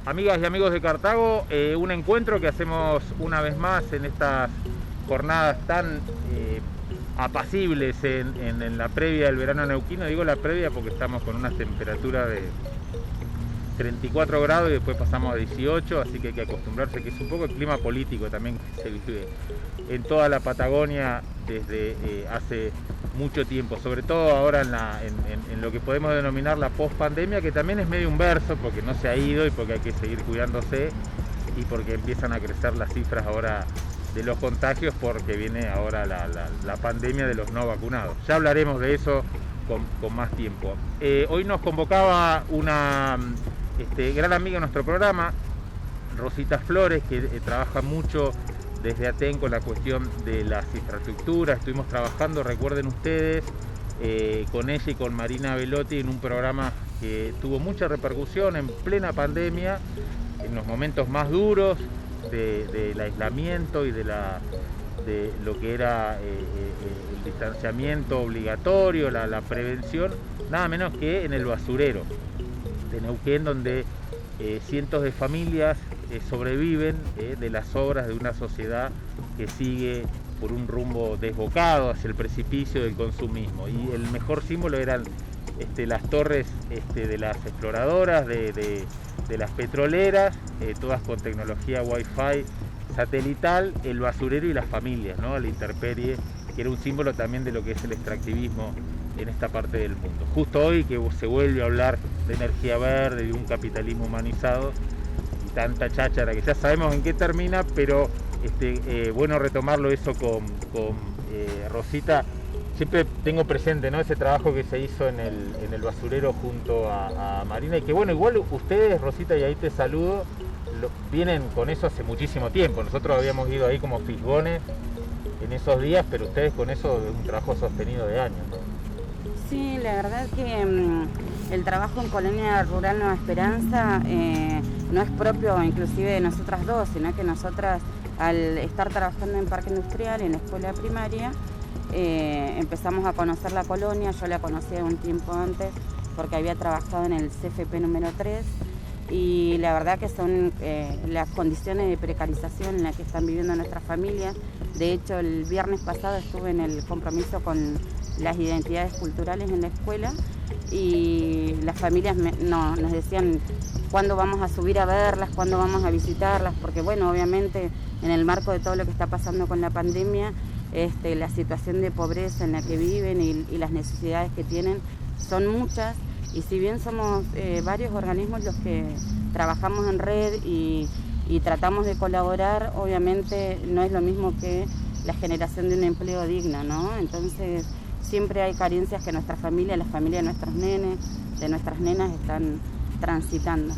Amigas y amigos de Cartago, un encuentro que hacemos una vez más en estas jornadas tan apacibles en la previa del verano neuquino. Digo la previa porque estamos con una temperatura de 34 grados y después pasamos a 18, así que hay que acostumbrarse, que es un poco el clima político también que se vive en toda la Patagonia desde hace mucho tiempo, sobre todo ahora en lo que podemos denominar la post-pandemia, que también es medio un verso porque no se ha ido y porque hay que seguir cuidándose y porque empiezan a crecer las cifras ahora de los contagios, porque viene ahora la pandemia de los no vacunados. Ya hablaremos de eso con más tiempo. Hoy nos convocaba una gran amiga de nuestro programa, Rosita Flores, que trabaja mucho desde ATEN con la cuestión de las infraestructuras. Estuvimos trabajando, recuerden ustedes, con ella y con Marina Velotti en un programa que tuvo mucha repercusión en plena pandemia, en los momentos más duros del aislamiento y de lo que era el distanciamiento obligatorio, la prevención, nada menos que en el basurero de Neuquén, donde cientos de familias sobreviven de las obras de una sociedad que sigue por un rumbo desbocado hacia el precipicio del consumismo. Y el mejor símbolo eran las torres de las exploradoras, de las petroleras, todas con tecnología Wi-Fi satelital, el basurero y las familias, ¿no? La intemperie, que era un símbolo también de lo que es el extractivismo en esta parte del mundo. Justo hoy que se vuelve a hablar de energía verde, de un capitalismo humanizado y tanta cháchara que ya sabemos en qué termina, pero bueno retomarlo eso con Rosita. Siempre tengo presente, ¿no?, ese trabajo que se hizo en el basurero junto a Marina, y que bueno, igual ustedes, Rosita, y ahí te saludo, vienen con eso hace muchísimo tiempo. Nosotros habíamos ido ahí como fisgones en esos días, pero ustedes con eso es un trabajo sostenido de años, ¿no? Sí, la verdad que el trabajo en Colonia Rural Nueva Esperanza no es propio inclusive de nosotras dos, sino que nosotras, al estar trabajando en Parque Industrial, en la escuela primaria, empezamos a conocer la colonia. Yo la conocía un tiempo antes porque había trabajado en el CFP número 3, y la verdad que son las condiciones de precarización en las que están viviendo nuestras familias. De hecho, el viernes pasado estuve en el compromiso con las identidades culturales en la escuela, y las familias nos decían cuándo vamos a subir a verlas, cuándo vamos a visitarlas, porque bueno, obviamente en el marco de todo lo que está pasando con la pandemia, la situación de pobreza en la que viven y las necesidades que tienen son muchas, y si bien somos varios organismos los que trabajamos en red y tratamos de colaborar, obviamente no es lo mismo que la generación de un empleo digno, ¿no? Entonces siempre hay carencias que nuestra familia, la familia de nuestros nenes, de nuestras nenas, están transitando.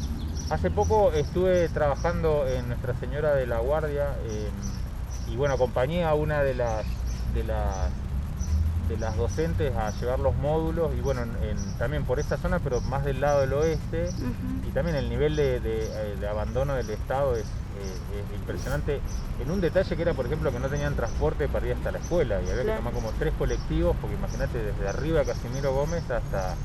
Hace poco estuve trabajando en Nuestra Señora de la Guardia, y bueno, acompañé a una de las docentes a llevar los módulos, y bueno, también por esa zona, pero más del lado del oeste. Uh-huh. Y también el nivel de abandono del Estado es impresionante, en un detalle que era, por ejemplo, que no tenían transporte para ir hasta la escuela, y había que tomar como 3 colectivos, porque imagínate, desde arriba Casimiro Gómez hasta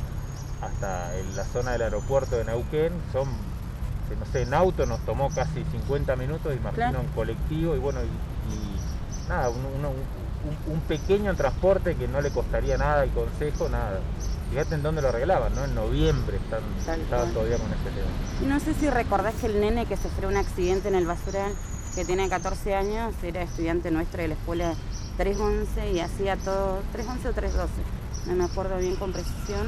en la zona del aeropuerto de Neuquén, son, no sé, en auto nos tomó casi 50 minutos, imagino, en colectivo, y bueno, y nada, un pequeño transporte que no le costaría nada, y consejo, nada. Fíjate en dónde lo arreglaban, ¿no? En noviembre estaban todavía con ese tema. No sé si recordás que el nene que sufrió un accidente en el basural, que tiene 14 años, era estudiante nuestro de la escuela 311, y hacía todo, 311 o 312, no me acuerdo bien con precisión,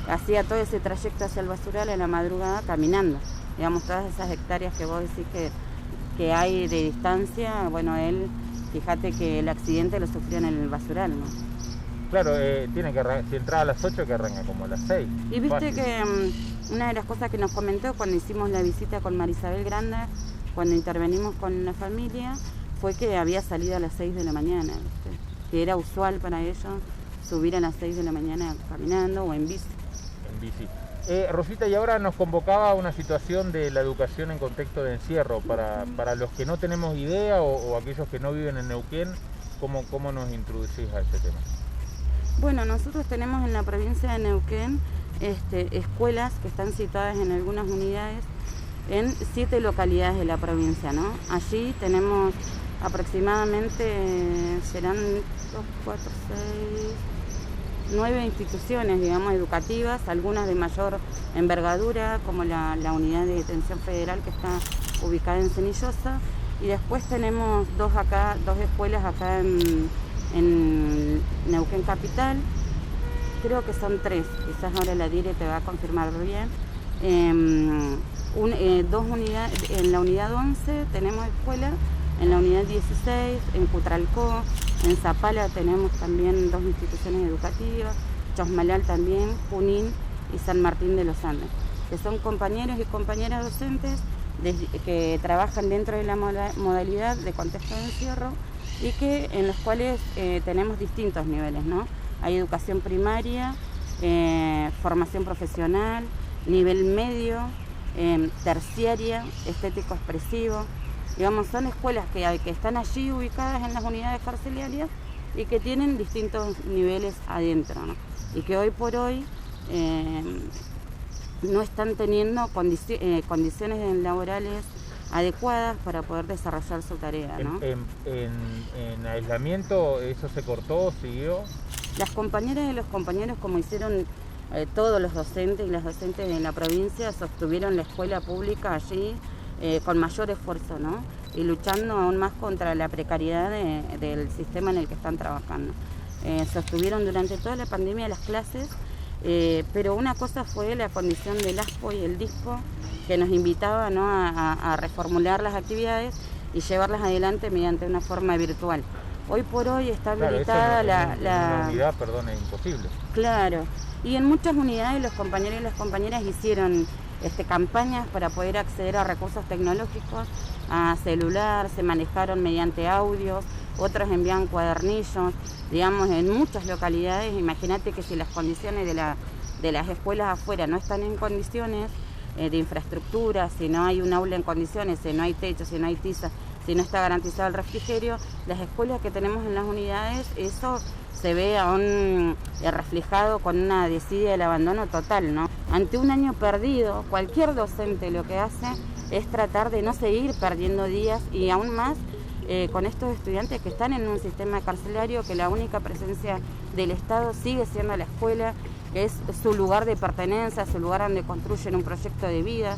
hacía todo ese trayecto hacia el basural a la madrugada caminando. Digamos, todas esas hectáreas que vos decís que hay de distancia, bueno, él, fíjate que el accidente lo sufrió en el basural, ¿no? Claro, tiene que si entraba a las 8, que arranca como a las 6. Y viste que una de las cosas que nos comentó cuando hicimos la visita con Marisabel Granda, cuando intervenimos con la familia, fue que había salido a las 6 de la mañana, ¿viste? Que era usual para ellos subir a las 6 de la mañana caminando o en bici. En bici. Rosita, y ahora nos convocaba una situación de la educación en contexto de encierro. Para los que no tenemos idea o aquellos que no viven en Neuquén, ¿cómo nos introducís a ese tema? Bueno, nosotros tenemos en la provincia de Neuquén escuelas que están situadas en algunas unidades en 7 localidades de la provincia, ¿no? Allí tenemos aproximadamente, serán 2, 4, 6, 9 instituciones, digamos, educativas, algunas de mayor envergadura, como la unidad de detención federal que está ubicada en Cenillosa, y después tenemos dos escuelas acá en Neuquén Capital, creo que son 3, quizás ahora la Dire te va a confirmar bien. 2 unidades, en la unidad 11 tenemos escuela, en la unidad 16, en Cutralcó, en Zapala tenemos también 2 instituciones educativas, Chosmalal también, Junín y San Martín de los Andes, que son compañeros y compañeras docentes que trabajan dentro de la modalidad de contexto de encierro y en los cuales tenemos distintos niveles, ¿no? Hay educación primaria, formación profesional, nivel medio, terciaria, estético expresivo. Digamos, son escuelas que están allí ubicadas en las unidades carcelarias y que tienen distintos niveles adentro, ¿no? Y que hoy por hoy no están teniendo condiciones laborales adecuadas para poder desarrollar su tarea, ¿no? En aislamiento, ¿eso se cortó, siguió? Las compañeras y los compañeros, como hicieron todos los docentes y las docentes de la provincia, sostuvieron la escuela pública allí con mayor esfuerzo, ¿no? Y luchando aún más contra la precariedad del sistema en el que están trabajando. Sostuvieron durante toda la pandemia las clases, pero una cosa fue la condición del ASPO y el DISPO, que nos invitaba, ¿no?, a reformular las actividades y llevarlas adelante mediante una forma virtual. Hoy por hoy está habilitada en una unidad, perdón, es imposible. Claro, y en muchas unidades los compañeros y las compañeras hicieron campañas para poder acceder a recursos tecnológicos, a celular, se manejaron mediante audios, otros envían cuadernillos, digamos, en muchas localidades. Imagínate que si las condiciones de las escuelas afuera no están en condiciones de infraestructura, si no hay un aula en condiciones, si no hay techo, si no hay tiza, si no está garantizado el refrigerio, las escuelas que tenemos en las unidades, eso se ve aún reflejado con una desidia del abandono total, ¿no? Ante un año perdido, cualquier docente lo que hace es tratar de no seguir perdiendo días, y aún más con estos estudiantes que están en un sistema carcelario que la única presencia del Estado sigue siendo la escuela, que es su lugar de pertenencia, su lugar donde construyen un proyecto de vida.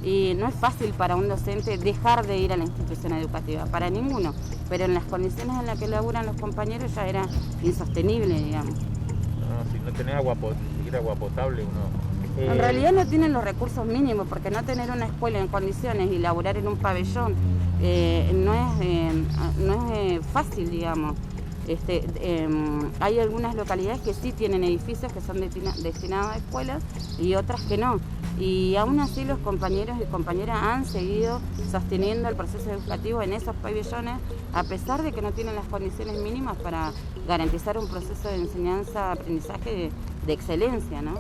Y no es fácil para un docente dejar de ir a la institución educativa, para ninguno, pero en las condiciones en las que laburan los compañeros ya era insostenible, digamos. No, si no tenés ni siquiera agua potable, uno... En realidad no tienen los recursos mínimos, porque no tener una escuela en condiciones y laburar en un pabellón no es fácil, digamos. Hay algunas localidades que sí tienen edificios que son destinados a escuelas y otras que no. Y aún así los compañeros y compañeras han seguido sosteniendo el proceso educativo en esos pabellones, a pesar de que no tienen las condiciones mínimas para garantizar un proceso de enseñanza-aprendizaje de excelencia, ¿no?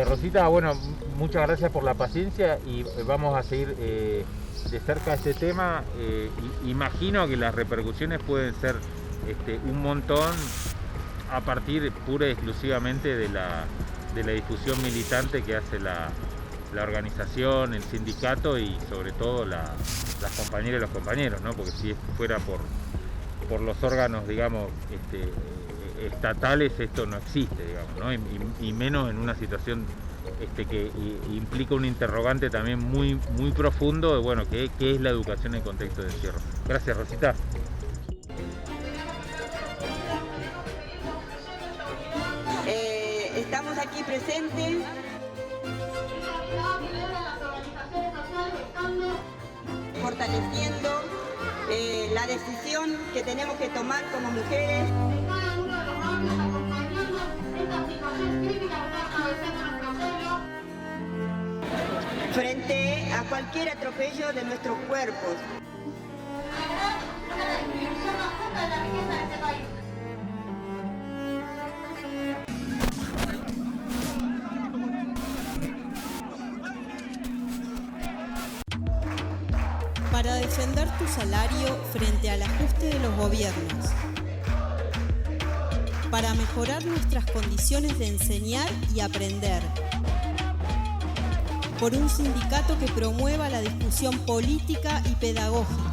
Rosita, bueno, muchas gracias por la paciencia y vamos a seguir de cerca este tema. Imagino que las repercusiones pueden ser un montón a partir pura y exclusivamente de la difusión militante que hace la organización, el sindicato y sobre todo las compañeras y los compañeros, ¿no? Porque si fuera por los órganos, digamos, estatales, esto no existe, digamos, ¿no? Y menos en una situación que implica un interrogante también muy, muy profundo de, bueno, ¿qué es la educación en contexto de encierro? Gracias, Rosita. Estamos aquí presentes. Fortaleciendo la decisión que tenemos que tomar como mujeres. Frente a cualquier atropello de nuestros cuerpos. Para defender tu salario frente al ajuste de los gobiernos. Para mejorar nuestras condiciones de enseñar y aprender. por un sindicato que promueva la discusión política y pedagógica,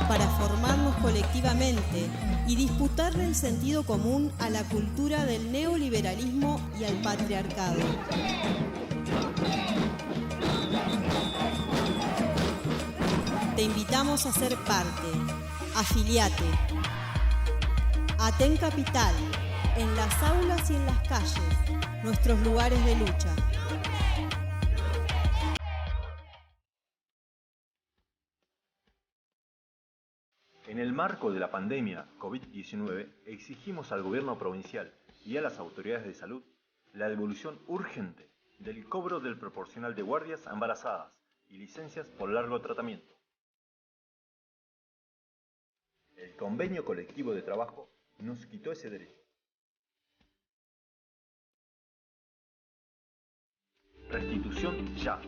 para formarnos colectivamente y disputarle el sentido común a la cultura del neoliberalismo y al patriarcado. Te invitamos a ser parte. Afiliate. Aten Capital, en las aulas y en las calles, nuestros lugares de lucha. En el marco de la pandemia COVID-19, exigimos al gobierno provincial y a las autoridades de salud la devolución urgente del cobro del proporcional de guardias a embarazadas y licencias por largo tratamiento. El convenio colectivo de trabajo nos quitó ese derecho. Restitución ya.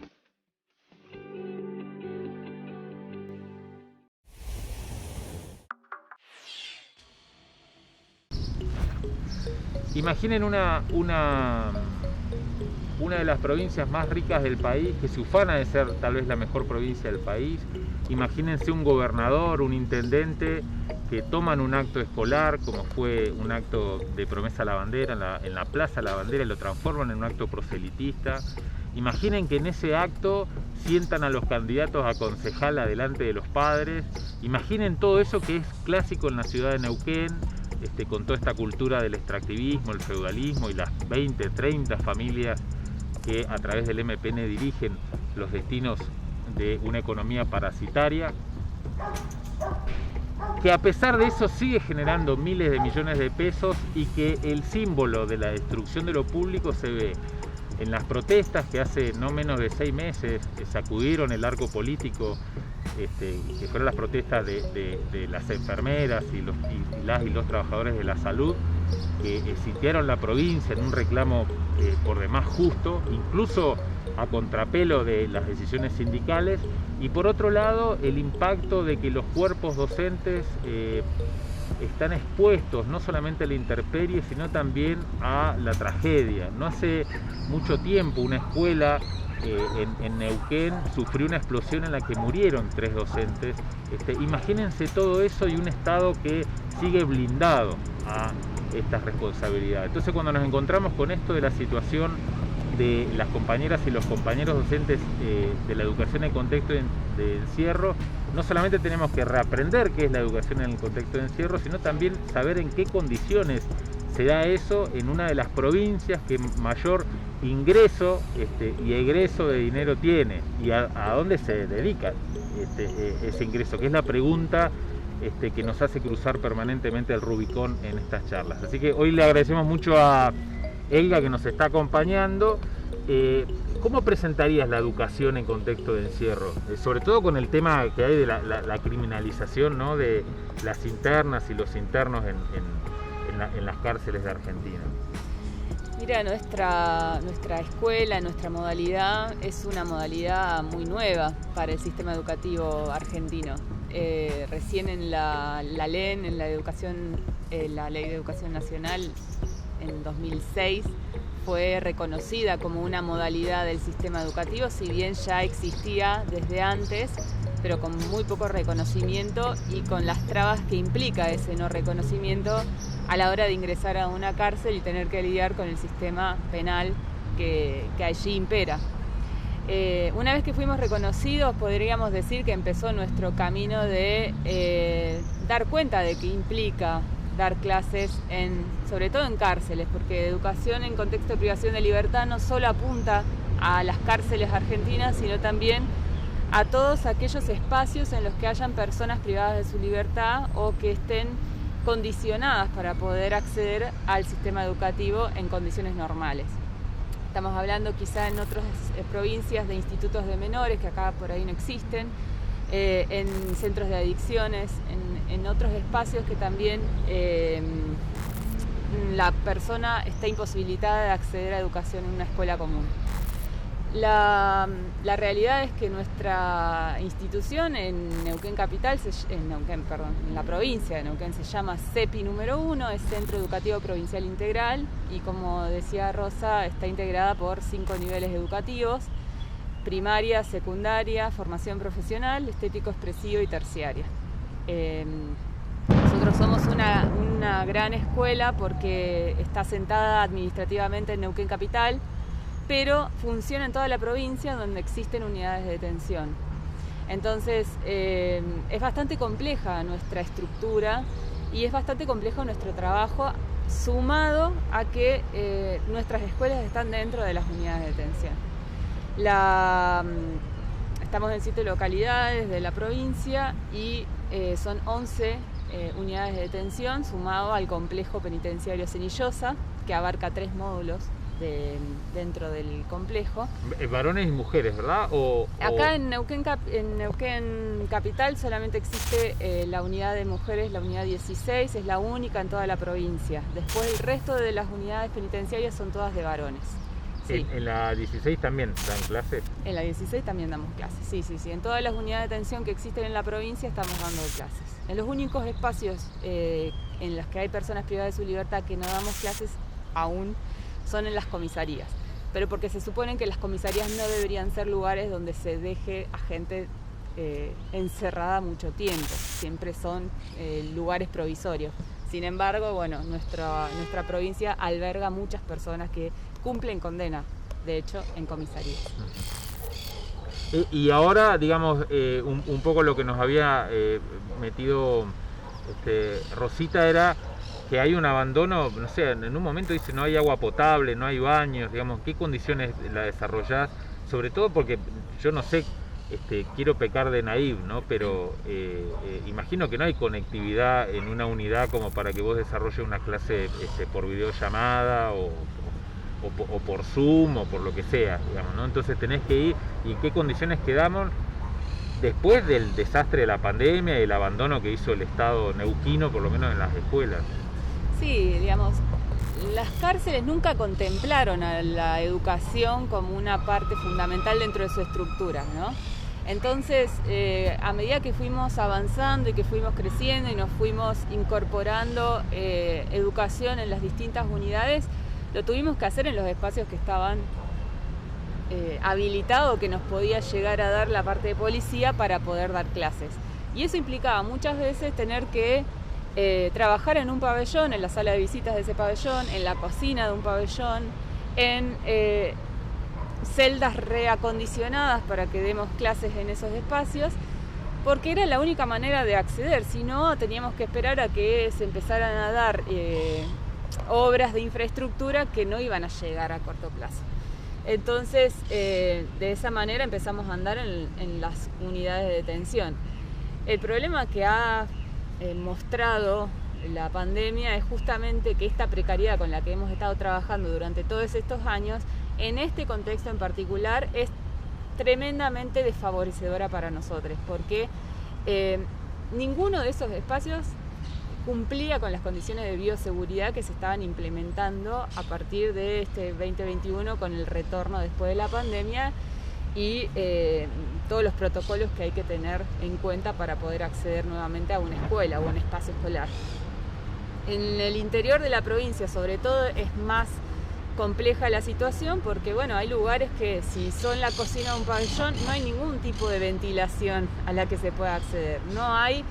Imaginen una de las provincias más ricas del país, que se ufana de ser tal vez la mejor provincia del país. Imagínense un gobernador, un intendente que toman un acto escolar, como fue un acto de promesa a la bandera en la Plaza La Bandera, y lo transforman en un acto proselitista. Imaginen que en ese acto sientan a los candidatos a concejal adelante de los padres. Imaginen todo eso que es clásico en la ciudad de Neuquén, con toda esta cultura del extractivismo, el feudalismo y las 20, 30 familias que a través del MPN dirigen los destinos de una economía parasitaria, que a pesar de eso sigue generando miles de millones de pesos, y que el símbolo de la destrucción de lo público se ve en las protestas que hace no menos de 6 meses sacudieron el arco político, que fueron las protestas de las enfermeras y los trabajadores de la salud, que sitiaron la provincia en un reclamo por demás justo, incluso a contrapelo de las decisiones sindicales. Y por otro lado, el impacto de que los cuerpos docentes están expuestos no solamente a la intemperie, sino también a la tragedia. No hace mucho tiempo una escuela en Neuquén sufrió una explosión en la que murieron 3 docentes. Imagínense todo eso y un Estado que sigue blindado a estas responsabilidades. Entonces, cuando nos encontramos con esto de la situación de las compañeras y los compañeros docentes de la educación en contexto de encierro, no solamente tenemos que reaprender qué es la educación en el contexto de encierro, sino también saber en qué condiciones se da eso en una de las provincias que mayor ingreso y egreso de dinero tiene, y a dónde se dedica ese ingreso, que es la pregunta que nos hace cruzar permanentemente el Rubicón en estas charlas. Así que hoy le agradecemos mucho a Elga, que nos está acompañando. ¿Cómo presentarías la educación en contexto de encierro? Sobre todo con el tema que hay de la criminalización, ¿no?, de las internas y los internos en las cárceles de Argentina. Mira, nuestra escuela, nuestra modalidad es una modalidad muy nueva para el sistema educativo argentino. Recién en la LEN, en la Ley de Educación Nacional, en 2006, fue reconocida como una modalidad del sistema educativo, si bien ya existía desde antes, pero con muy poco reconocimiento y con las trabas que implica ese no reconocimiento a la hora de ingresar a una cárcel y tener que lidiar con el sistema penal que allí impera. Una vez que fuimos reconocidos, podríamos decir que empezó nuestro camino de dar cuenta de qué implica dar clases, sobre todo en cárceles, porque educación en contexto de privación de libertad no solo apunta a las cárceles argentinas, sino también a todos aquellos espacios en los que hayan personas privadas de su libertad o que estén condicionadas para poder acceder al sistema educativo en condiciones normales. Estamos hablando quizá en otras provincias de institutos de menores, que acá por ahí no existen, en centros de adicciones, en otros espacios que también la persona está imposibilitada de acceder a educación en una escuela común. La realidad es que nuestra institución en Neuquén Capital, en la provincia de Neuquén, se llama CEPI número 1, es Centro Educativo Provincial Integral, y como decía Rosa, está integrada por 5 niveles educativos: primaria, secundaria, formación profesional, estético expresivo y terciaria. Nosotros somos una gran escuela porque está asentada administrativamente en Neuquén Capital, pero funciona en toda la provincia donde existen unidades de detención. Entonces es bastante compleja nuestra estructura y es bastante complejo nuestro trabajo, sumado a que nuestras escuelas están dentro de las unidades de detención. Estamos en 7 localidades de la provincia y son 11 unidades de detención, sumado al complejo penitenciario Cenillosa, que abarca 3 módulos dentro del complejo. Varones y mujeres, ¿verdad? Acá en Neuquén Capital solamente existe la unidad de mujeres, la unidad 16, es la única en toda la provincia. Después el resto de las unidades penitenciarias son todas de varones. Sí. ¿En la 16 también dan clases? En la 16 también damos clases, sí. En todas las unidades de detención que existen en la provincia estamos dando clases. En los únicos espacios en los que hay personas privadas de su libertad que no damos clases aún son en las comisarías, pero porque se supone que las comisarías no deberían ser lugares donde se deje a gente encerrada mucho tiempo, siempre son lugares provisorios. Sin embargo, bueno, nuestra provincia alberga muchas personas que cumplen condena, de hecho, en comisarías. Y ahora, digamos, un poco lo que nos había metido Rosita era que hay un abandono, no sé, en un momento dice no hay agua potable, no hay baños, digamos, ¿qué condiciones la desarrollás? Sobre todo porque yo no sé, quiero pecar de naïf, ¿no? Pero imagino que no hay conectividad en una unidad como para que vos desarrolles una clase por videollamada o por Zoom o por lo que sea, digamos, ¿no? Entonces tenés que ir, y en qué condiciones quedamos después del desastre de la pandemia y el abandono que hizo el Estado neuquino, por lo menos en las escuelas. Sí, digamos, las cárceles nunca contemplaron a la educación como una parte fundamental dentro de su estructura, ¿no? Entonces, a medida que fuimos avanzando y que fuimos creciendo y nos fuimos incorporando educación en las distintas unidades, lo tuvimos que hacer en los espacios que estaban habilitados, que nos podía llegar a dar la parte de policía para poder dar clases. Y eso implicaba muchas veces tener que trabajar en un pabellón, en la sala de visitas de ese pabellón, en la cocina de un pabellón, en celdas reacondicionadas para que demos clases en esos espacios, porque era la única manera de acceder. Si no, teníamos que esperar a que se empezaran a dar obras de infraestructura que no iban a llegar a corto plazo. Entonces, de esa manera empezamos a andar en las unidades de detención. El problema que ha mostrado la pandemia es justamente que esta precariedad con la que hemos estado trabajando durante todos estos años, en este contexto en particular, es tremendamente desfavorecedora para nosotros, porque ninguno de esos espacios cumplía con las condiciones de bioseguridad que se estaban implementando a partir de este 2021 con el retorno después de la pandemia y todos los protocolos que hay que tener en cuenta para poder acceder nuevamente a una escuela o un espacio escolar. En el interior de la provincia, sobre todo, es más compleja la situación porque, bueno, hay lugares que si son la cocina de un pabellón no hay ningún tipo de ventilación a la que se pueda acceder. No hay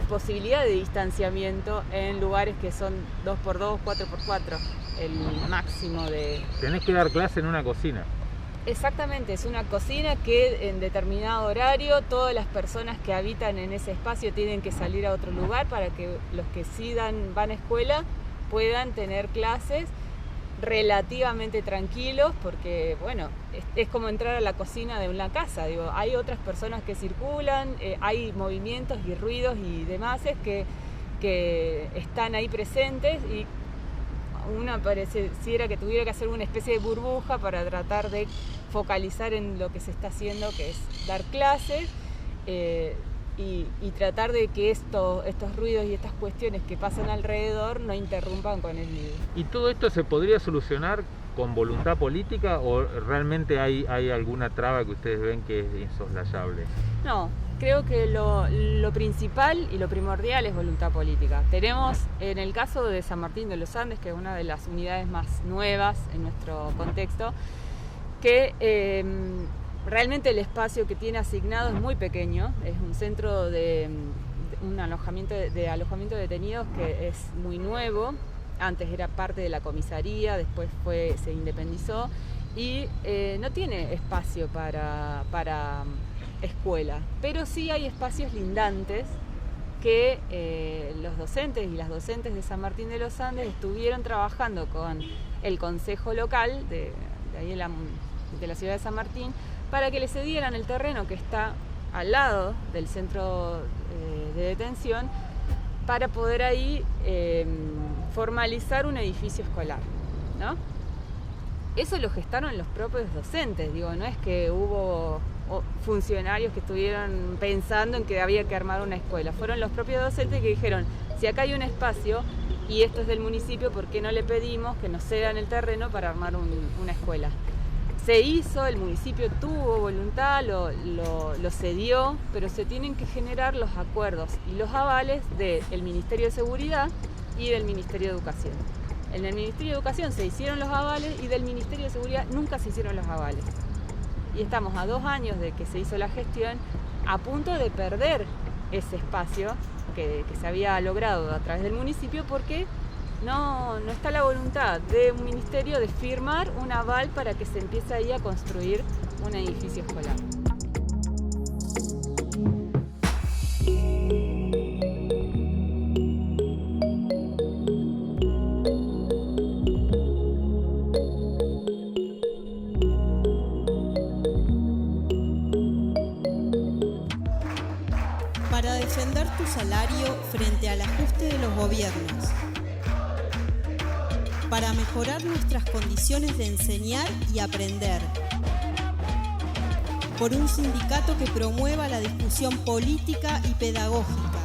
posibilidad de distanciamiento en lugares que son 2x2, 4x4, el máximo de... Tenés que dar clase en una cocina. Exactamente, es una cocina que en determinado horario todas las personas que habitan en ese espacio tienen que salir a otro lugar para que los que sí van a escuela puedan tener clases relativamente tranquilos, porque bueno, es como entrar a la cocina de una casa, digo, hay otras personas que circulan, hay movimientos y ruidos y demás que están ahí presentes y una pareciera que tuviera que hacer una especie de burbuja para tratar de focalizar en lo que se está haciendo, que es dar clases y tratar de que estos ruidos y estas cuestiones que pasan alrededor no interrumpan con el video. ¿Y todo esto se podría solucionar con voluntad política o realmente hay alguna traba que ustedes ven que es insoslayable? No, creo que lo principal y lo primordial es voluntad política. Tenemos, en el caso de San Martín de los Andes, que es una de las unidades más nuevas en nuestro contexto, que realmente el espacio que tiene asignado es muy pequeño, es un centro de alojamiento de detenidos que es muy nuevo. Antes era parte de la comisaría, después se independizó y no tiene espacio para escuela, pero sí hay espacios lindantes que los docentes y las docentes de San Martín de los Andes estuvieron trabajando con el consejo local de ahí de la ciudad de San Martín para que le cedieran el terreno que está al lado del centro de detención para poder ahí formalizar un edificio escolar, ¿no? Eso lo gestaron los propios docentes, no es que hubo funcionarios que estuvieron pensando en que había que armar una escuela, fueron los propios docentes que dijeron, si acá hay un espacio y esto es del municipio, ¿por qué no le pedimos que nos cedan el terreno para armar una escuela? Se hizo, el municipio tuvo voluntad, lo cedió, pero se tienen que generar los acuerdos y los avales del Ministerio de Seguridad y del Ministerio de Educación. En el Ministerio de Educación se hicieron los avales y del Ministerio de Seguridad nunca se hicieron los avales. Y estamos a 2 años de que se hizo la gestión, a punto de perder ese espacio que se había logrado a través del municipio porque no está la voluntad de un ministerio de firmar un aval para que se empiece ahí a construir un edificio escolar. Para defender tu salario frente al ajuste de los gobiernos. Para mejorar nuestras condiciones de enseñar y aprender. Por un sindicato que promueva la discusión política y pedagógica.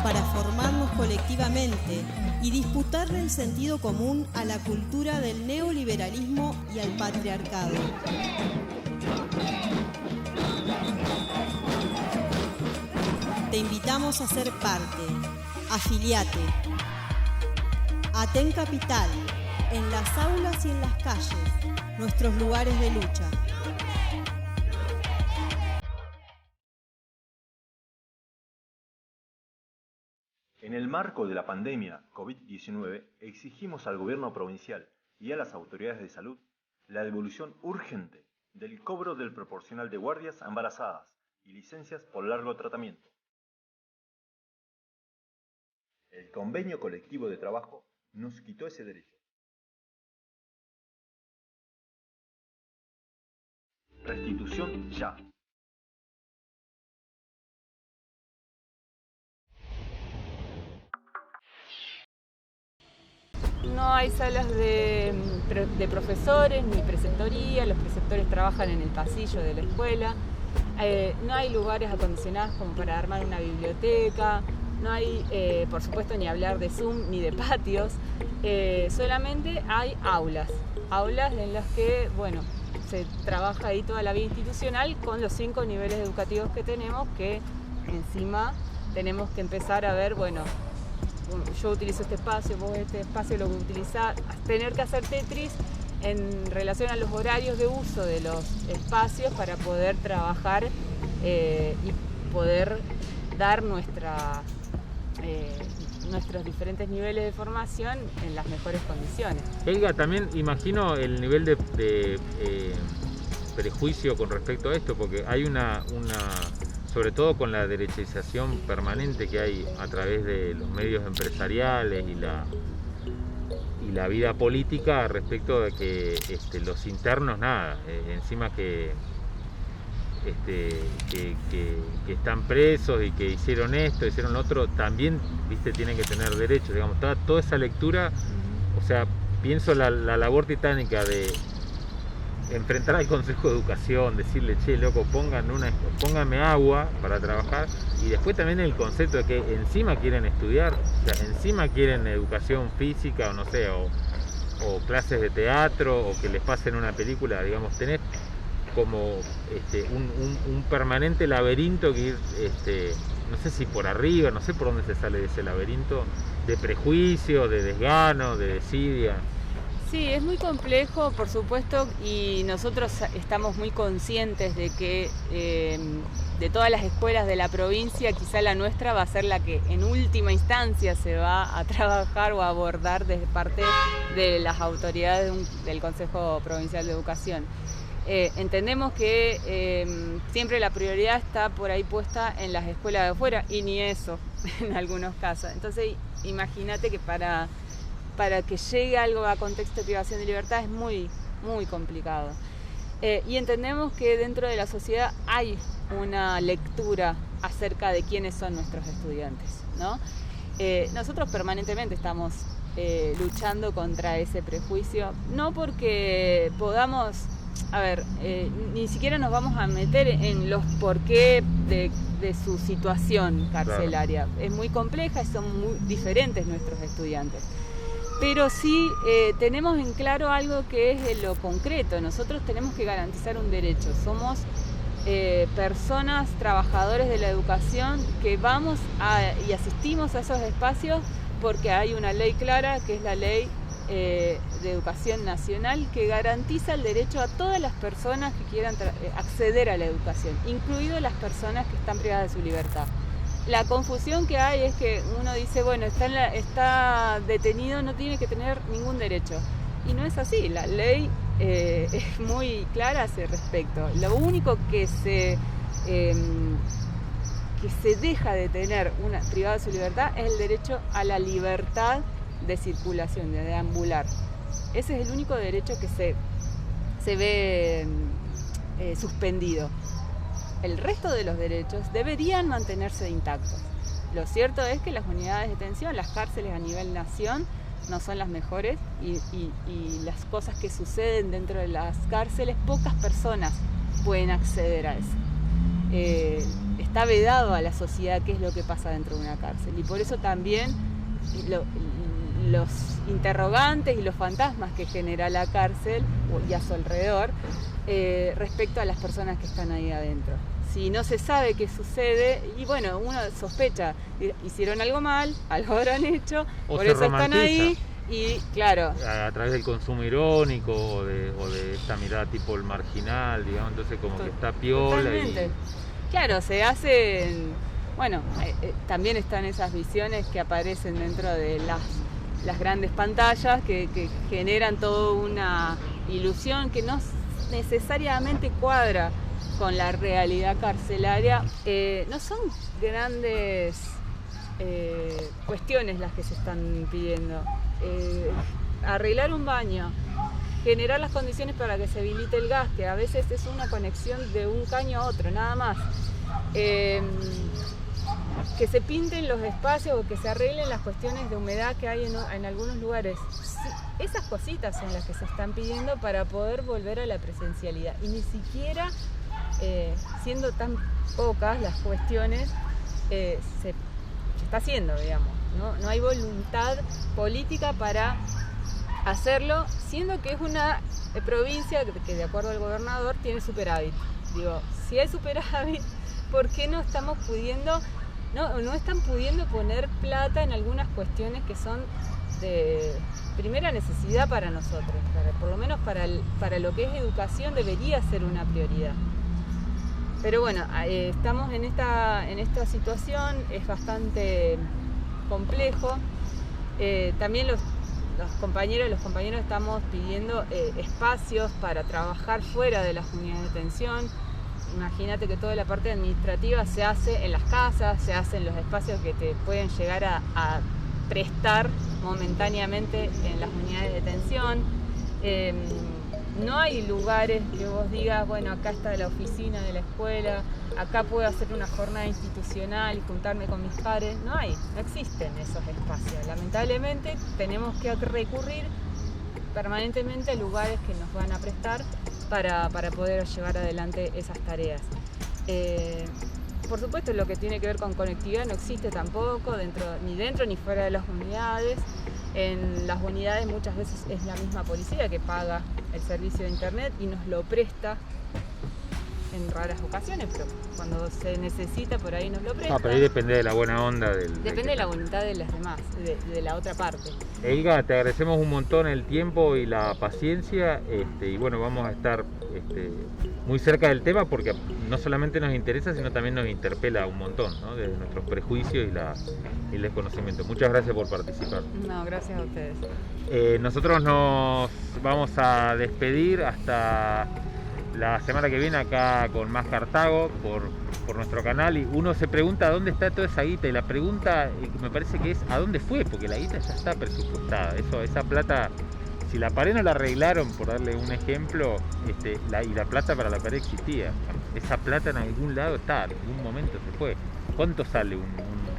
Para formarnos colectivamente y disputarle el sentido común a la cultura del neoliberalismo y al patriarcado. Te invitamos a ser parte. Afiliate. Aten Capital, en las aulas y en las calles, nuestros lugares de lucha. En el marco de la pandemia COVID-19, exigimos al gobierno provincial y a las autoridades de salud la devolución urgente del cobro del proporcional de guardias a embarazadas y licencias por largo tratamiento. El convenio colectivo de trabajo nos quitó ese derecho. Restitución ya. No hay salas de profesores ni preceptoría, los preceptores trabajan en el pasillo de la escuela, no hay lugares acondicionados como para armar una biblioteca. No hay, por supuesto, ni hablar de Zoom ni de patios, solamente hay aulas en las que, se trabaja ahí toda la vida institucional con los 5 niveles educativos que tenemos, que encima tenemos que empezar a ver, yo utilizo este espacio, vos este espacio lo utilizás, tener que hacer Tetris en relación a los horarios de uso de los espacios para poder trabajar y poder dar nuestros diferentes niveles de formación en las mejores condiciones. Helga, también imagino el nivel de prejuicio con respecto a esto, porque hay sobre todo con la derechización permanente que hay a través de los medios empresariales y la vida política respecto de que los internos encima que están presos y que hicieron esto, hicieron lo otro, también tienen que tener derechos, toda esa lectura, pienso la labor titánica de enfrentar al Consejo de Educación, decirle, che, loco, pónganme agua para trabajar, y después también el concepto de que encima quieren estudiar, o sea, encima quieren educación física, o no sé, o clases de teatro, o que les pasen una película, digamos, tenés como un permanente laberinto que ir, no sé si por arriba, no sé por dónde se sale de ese laberinto, de prejuicio, de desgano, de desidia. Sí, es muy complejo, por supuesto, y nosotros estamos muy conscientes de que de todas las escuelas de la provincia, quizá la nuestra va a ser la que en última instancia se va a trabajar o a abordar desde parte de las autoridades del Consejo Provincial de Educación. Entendemos que siempre la prioridad está por ahí puesta en las escuelas de afuera, y ni eso en algunos casos. Entonces, imagínate que para que llegue algo a contexto de privación de libertad es muy, muy complicado. Y entendemos que dentro de la sociedad hay una lectura acerca de quiénes son nuestros estudiantes, ¿no? Nosotros permanentemente estamos luchando contra ese prejuicio, no porque podamos, ni siquiera nos vamos a meter en los porqué de su situación carcelaria. Claro. Es muy compleja y son muy diferentes nuestros estudiantes. Pero sí tenemos en claro algo que es lo concreto. Nosotros tenemos que garantizar un derecho. Somos personas, trabajadores de la educación, que vamos y asistimos a esos espacios porque hay una ley clara, que es la Ley de Educación Nacional, que garantiza el derecho a todas las personas que quieran acceder a la educación, incluidas las personas que están privadas de su libertad. La confusión que hay es que uno dice, bueno, está detenido, no tiene que tener ningún derecho. Y no es así, la ley es muy clara a ese respecto. Lo único que se deja de tener una privada de su libertad es el derecho a la libertad de circulación, de deambular. Ese es el único derecho que se ve suspendido. El resto de los derechos deberían mantenerse intactos. Lo cierto es que las unidades de detención, las cárceles a nivel nación, no son las mejores y las cosas que suceden dentro de las cárceles, pocas personas pueden acceder a eso. Está vedado a la sociedad qué es lo que pasa dentro de una cárcel, y por eso también los interrogantes y los fantasmas que genera la cárcel y a su alrededor respecto a las personas que están ahí adentro. Si no se sabe qué sucede, y bueno, uno sospecha, hicieron algo mal, algo habrán hecho, o por eso romantiza. Están ahí, y claro. A través del consumo irónico o de esta mirada tipo el marginal, digamos, entonces como que está piola. Totalmente. Claro, se hacen, bueno, también están esas visiones que aparecen dentro de las grandes pantallas que generan toda una ilusión que no necesariamente cuadra con la realidad carcelaria. No son grandes cuestiones las que se están pidiendo. Arreglar un baño, generar las condiciones para que se habilite el gas, que a veces es una conexión de un caño a otro, nada más. Que se pinten los espacios o que se arreglen las cuestiones de humedad que hay en algunos lugares. Sí, esas cositas son las que se están pidiendo para poder volver a la presencialidad. Y ni siquiera, siendo tan pocas las cuestiones, se está haciendo, digamos. No hay voluntad política para hacerlo, siendo que es una provincia que de acuerdo al gobernador tiene superávit. Digo, si hay superávit, ¿por qué no estamos pudiendo, no están pudiendo poner plata en algunas cuestiones que son de primera necesidad para nosotros? Por lo menos para lo que es educación debería ser una prioridad. Pero bueno, estamos en esta situación, es bastante complejo. También los compañeros estamos pidiendo espacios para trabajar fuera de las unidades de detención. Imagínate que toda la parte administrativa se hace en las casas, se hace en los espacios que te pueden llegar a prestar momentáneamente en las unidades de detención. No hay lugares que vos digas, bueno, acá está la oficina de la escuela, acá puedo hacer una jornada institucional y juntarme con mis pares. No existen esos espacios. Lamentablemente tenemos que recurrir permanentemente a lugares que nos van a prestar para poder llevar adelante esas tareas. Por supuesto, lo que tiene que ver con conectividad no existe tampoco ni dentro ni fuera de las unidades. En las unidades muchas veces es la misma policía que paga el servicio de internet y nos lo presta en raras ocasiones, pero cuando se necesita por ahí nos lo presta. Pero ahí depende de la buena onda Depende de la voluntad de las demás, de la otra parte. Elga, te agradecemos un montón el tiempo y la paciencia, y bueno, vamos a estar muy cerca del tema porque no solamente nos interesa, sino también nos interpela un montón, ¿no? De nuestros prejuicios y el desconocimiento. Muchas gracias por participar. No, gracias a ustedes. Nosotros nos vamos a despedir hasta la semana que viene acá con más Cartago por nuestro canal, y uno se pregunta dónde está toda esa guita, y la pregunta me parece que es ¿a dónde fue? Porque la guita ya está presupuestada. Esa plata, si la pared no la arreglaron, por darle un ejemplo, y la plata para la pared existía, esa plata en algún lado está, en algún momento se fue. ¿Cuánto sale un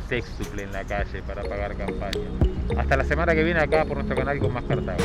sextuple en la calle para pagar campaña? Hasta la semana que viene acá por nuestro canal con más Cartago.